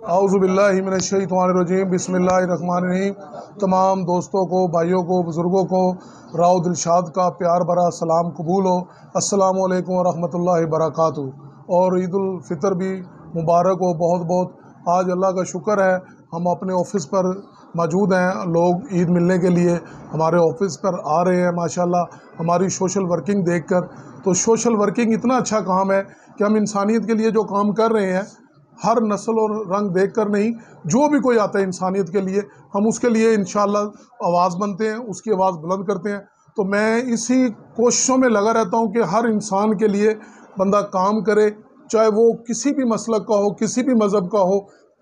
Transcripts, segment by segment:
औज़ुबिल्लाहिमिनश्शैतानिर्रजीम बिस्मिल्लाहिर्रहमानिर्रहीम। तमाम दोस्तों को, भाइयों को, बुज़ुर्गों को राव दिलशाद का प्यार भरा सलाम कबूल हो। अस्सलामु अलैकुम वरहमतुल्लाहि वबरकातुहू। और ईद उल फ़ितर भी मुबारक हो बहुत बहुत। आज अल्लाह का शुक्र है हम अपने ऑफ़िस पर मौजूद हैं। लोग ईद मिलने के लिए हमारे ऑफ़िस पर आ रहे हैं माशाल्लाह, हमारी सोशल वर्किंग देखकर। तो सोशल वर्किंग इतना अच्छा काम है कि हम इंसानियत के लिए जो काम कर रहे हैं, हर नस्ल और रंग देखकर नहीं, जो भी कोई आता है इंसानियत के लिए, हम उसके लिए इंशाअल्लाह आवाज़ बनते हैं, उसकी आवाज़ बुलंद करते हैं। तो मैं इसी कोशिशों में लगा रहता हूँ कि हर इंसान के लिए बंदा काम करे, चाहे वो किसी भी मसलक का हो, किसी भी मज़हब का हो,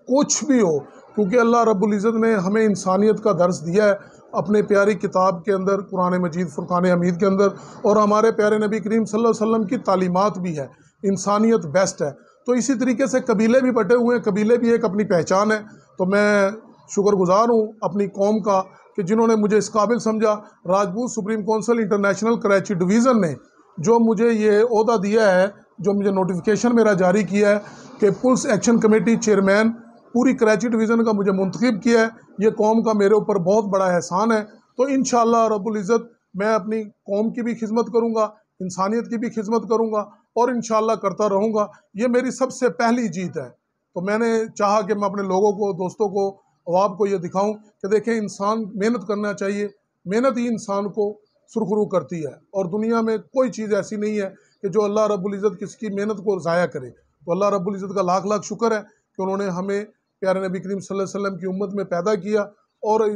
कुछ भी हो, क्योंकि अल्लाह रब्बुल इज़्ज़त ने हमें इंसानियत का दर्स दिया है अपने प्यारी किताब के अंदर, कुरान मजीद फ़ुरक़ान हमीद के अंदर। और हमारे प्यारे नबी करीम सल्लल्लाहु अलैहि वसल्लम की तालीमात भी है, इंसानियत बेस्ट है। तो इसी तरीके से कबीले भी बटे हुए हैं, कबीले भी एक अपनी पहचान है। तो मैं शुक्रगुज़ार हूँ अपनी कौम का कि जिन्होंने मुझे इस काबिल समझा। Rajput supreme council international Karachi division ने जो मुझे ये ओहदा दिया है, जो मुझे नोटिफिकेशन मेरा जारी किया है कि पुलिस एक्शन कमेटी चेयरमैन पूरी कराची डिवीज़न का मुझे मुंतखब किया है, ये कौम का मेरे ऊपर बहुत बड़ा एहसान है। तो इंशाअल्लाह रब्बुल इज़्ज़त मैं अपनी कौम की भी खिदमत करूँगा, इंसानियत की भी खिदमत करूँगा और इंशाअल्लाह करता रहूँगा। ये मेरी सबसे पहली जीत है। तो मैंने चाहा कि मैं अपने लोगों को, दोस्तों को, अवाब को ये दिखाऊं कि देखें, इंसान मेहनत करना चाहिए, मेहनत ही इंसान को सुरखरू करती है। और दुनिया में कोई चीज़ ऐसी नहीं है कि जो अल्लाह रब्बुल इज़्ज़त किसी की मेहनत को ज़ाया करे। तो अल्लाह रब्बुल इज़्ज़त का लाख लाख शुक्र है कि उन्होंने हमें प्यारे नबी करीम सल्लल्लाहु अलैहि वसल्लम की उम्मत में पैदा किया और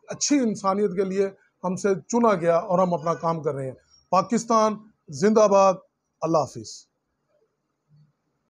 अच्छी इंसानियत के लिए हमसे चुना गया और हम अपना काम कर रहे हैं। पाकिस्तान जिंदाबाद। अल्लाह हाफिज़।